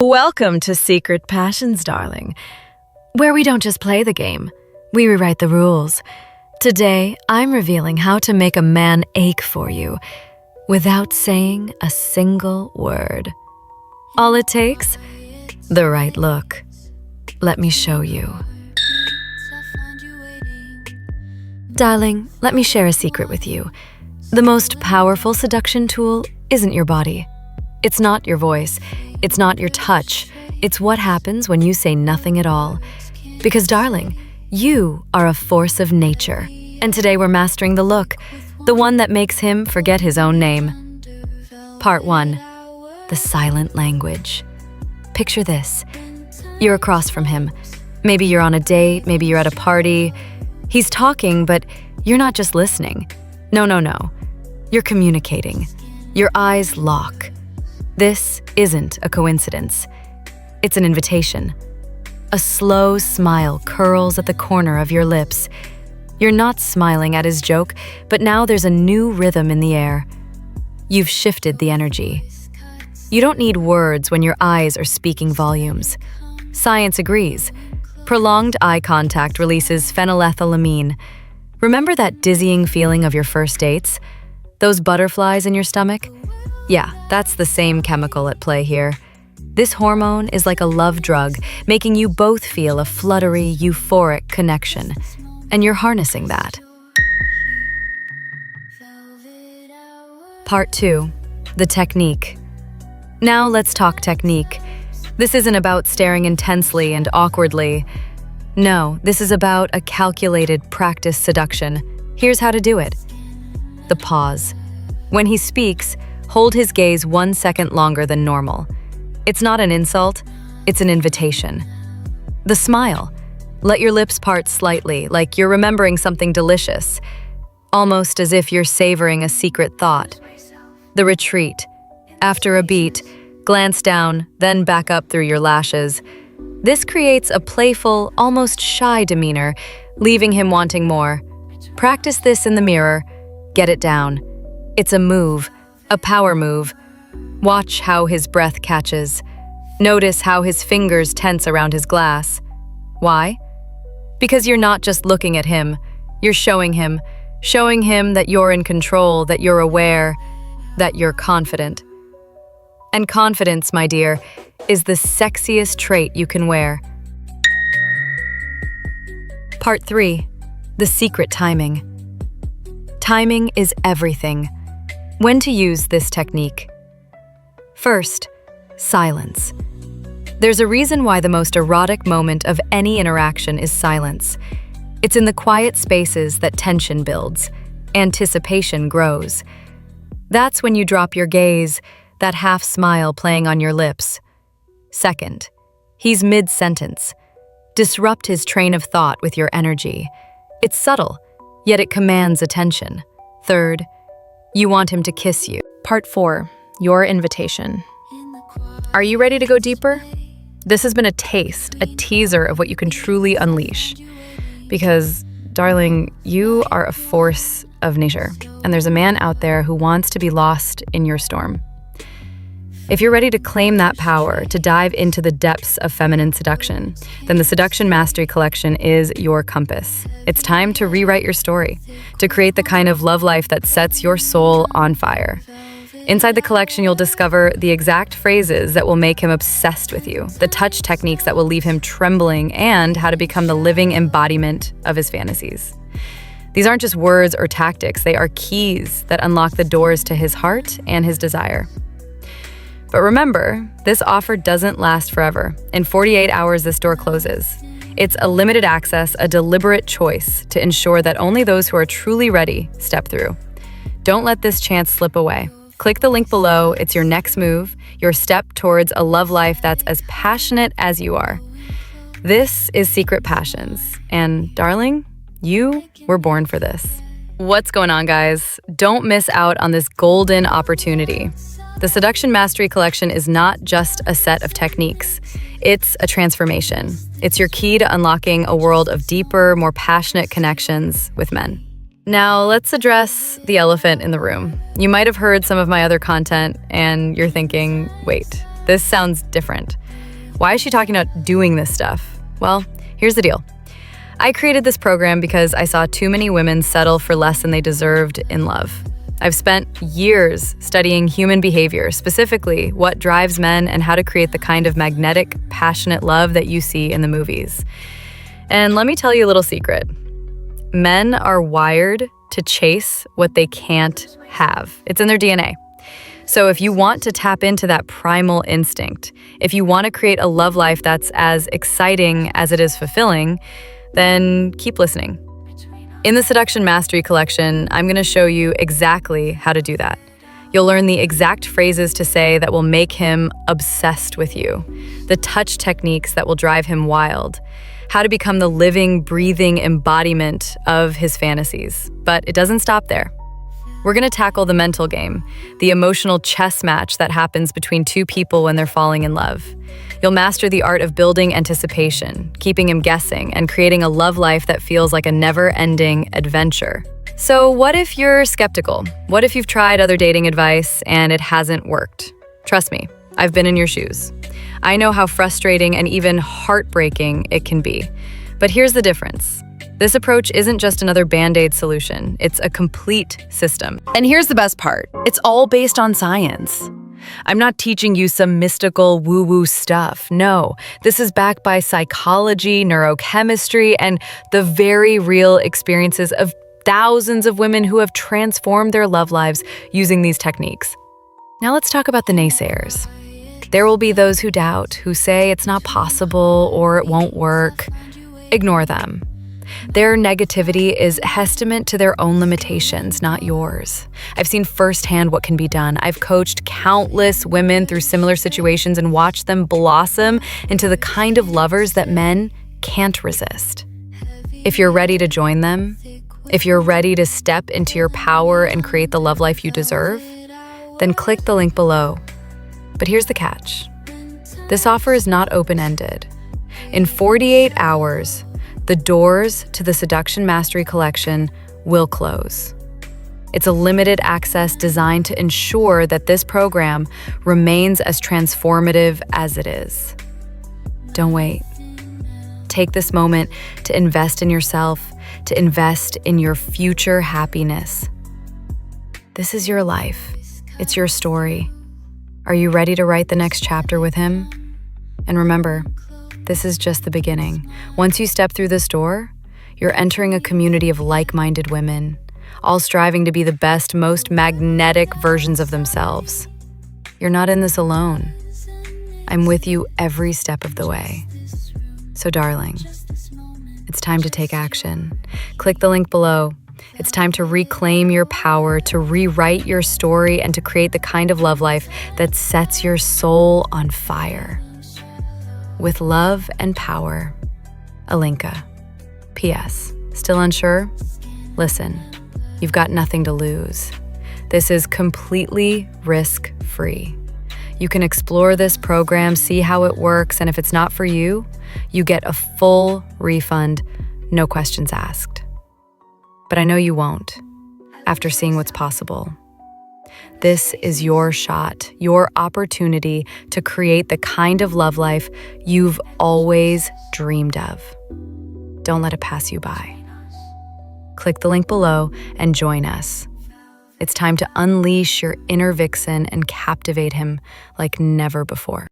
Welcome to Secret Passions, darling, where we don't just play the game, we rewrite the rules. Today, I'm revealing how to make a man ache for you without saying a single word. All it takes? The right look. Let me show you. Darling, let me share a secret with you. The most powerful seduction tool isn't your body. It's not your voice. It's not your touch. It's what happens when you say nothing at all. Because, darling, you are a force of nature. And today we're mastering the look, the one that makes him forget his own name. Part 1. The silent language. Picture this. You're across from him. Maybe you're on a date, maybe you're at a party. He's talking, but you're not just listening. No. You're communicating. Your eyes lock. This isn't a coincidence. It's an invitation. A slow smile curls at the corner of your lips. You're not smiling at his joke, but now there's a new rhythm in the air. You've shifted the energy. You don't need words when your eyes are speaking volumes. Science agrees. Prolonged eye contact releases phenylethylamine. Remember that dizzying feeling of your first dates? Those butterflies in your stomach? Yeah, that's the same chemical at play here. This hormone is like a love drug, making you both feel a fluttery, euphoric connection. And you're harnessing that. Part 2. The technique. Now let's talk technique. This isn't about staring intensely and awkwardly. No, this is about a calculated practice seduction. Here's how to do it. The pause. When he speaks, hold his gaze 1 second longer than normal. It's not an insult, it's an invitation. The smile. Let your lips part slightly, like you're remembering something delicious, almost as if you're savoring a secret thought. The retreat. After a beat, glance down, then back up through your lashes. This creates a playful, almost shy demeanor, leaving him wanting more. Practice this in the mirror. Get it down. It's a move, a power move. Watch how his breath catches. Notice how his fingers tense around his glass. Why? Because you're not just looking at him, you're showing him that you're in control, that you're aware, that you're confident. And confidence, my dear, is the sexiest trait you can wear. Part 3. The secret timing. Timing is everything. When to use this technique? First, silence. There's a reason why the most erotic moment of any interaction is silence. It's in the quiet spaces that tension builds, anticipation grows. That's when you drop your gaze, that half smile playing on your lips. Second, he's mid-sentence. Disrupt his train of thought with your energy. It's subtle, yet it commands attention. Third, you want him to kiss you. Part 4. Your invitation. Are you ready to go deeper? This has been a taste, a teaser of what you can truly unleash. Because, darling, you are a force of nature, and there's a man out there who wants to be lost in your storm. If you're ready to claim that power, to dive into the depths of feminine seduction, then the Seduction Mastery Collection is your compass. It's time to rewrite your story, to create the kind of love life that sets your soul on fire. Inside the collection, you'll discover the exact phrases that will make him obsessed with you, the touch techniques that will leave him trembling, and how to become the living embodiment of his fantasies. These aren't just words or tactics, they are keys that unlock the doors to his heart and his desire. But remember, this offer doesn't last forever. In 48 hours, this door closes. It's a limited access, a deliberate choice to ensure that only those who are truly ready step through. Don't let this chance slip away. Click the link below. It's your next move, your step towards a love life that's as passionate as you are. This is Secret Passions, and darling, you were born for this. What's going on, guys? Don't miss out on this golden opportunity. The Seduction Mastery Collection is not just a set of techniques. It's a transformation. It's your key to unlocking a world of deeper, more passionate connections with men. Now, let's address the elephant in the room. You might have heard some of my other content and you're thinking, wait, this sounds different. Why is she talking about doing this stuff? Well, here's the deal. I created this program because I saw too many women settle for less than they deserved in love. I've spent years studying human behavior, specifically what drives men and how to create the kind of magnetic, passionate love that you see in the movies. And let me tell you a little secret. Men are wired to chase what they can't have. It's in their DNA. So if you want to tap into that primal instinct, if you want to create a love life that's as exciting as it is fulfilling, then keep listening. In the Seduction Mastery Collection, I'm going to show you exactly how to do that. You'll learn the exact phrases to say that will make him obsessed with you, the touch techniques that will drive him wild, how to become the living, breathing embodiment of his fantasies. But it doesn't stop there. We're going to tackle the mental game, the emotional chess match that happens between two people when they're falling in love. You'll master the art of building anticipation, keeping him guessing, and creating a love life that feels like a never-ending adventure. So what if you're skeptical? What if you've tried other dating advice and it hasn't worked? Trust me, I've been in your shoes. I know how frustrating and even heartbreaking it can be. But here's the difference. This approach isn't just another Band-Aid solution, it's a complete system. And here's the best part, it's all based on science. I'm not teaching you some mystical woo-woo stuff. No, this is backed by psychology, neurochemistry, and the very real experiences of thousands of women who have transformed their love lives using these techniques. Now let's talk about the naysayers. There will be those who doubt, who say it's not possible or it won't work. Ignore them. Their negativity is testament to their own limitations, not yours. I've seen firsthand what can be done. I've coached countless women through similar situations and watched them blossom into the kind of lovers that men can't resist. If you're ready to join them, if you're ready to step into your power and create the love life you deserve, then click the link below. But here's the catch. This offer is not open-ended. In 48 hours, the doors to the Seduction Mastery Collection will close. It's a limited access designed to ensure that this program remains as transformative as it is. Don't wait. Take this moment to invest in yourself, to invest in your future happiness. This is your life. It's your story. Are you ready to write the next chapter with him? And remember, this is just the beginning. Once you step through this door, you're entering a community of like-minded women, all striving to be the best, most magnetic versions of themselves. You're not in this alone. I'm with you every step of the way. So darling, it's time to take action. Click the link below. It's time to reclaim your power, to rewrite your story, and to create the kind of love life that sets your soul on fire. With love and power, Alinka. P.S. Still unsure? Listen, you've got nothing to lose. This is completely risk-free. You can explore this program, see how it works, and if it's not for you, you get a full refund, no questions asked. But I know you won't, after seeing what's possible. This is your shot, your opportunity to create the kind of love life you've always dreamed of. Don't let it pass you by. Click the link below and join us. It's time to unleash your inner Vixen and captivate him like never before.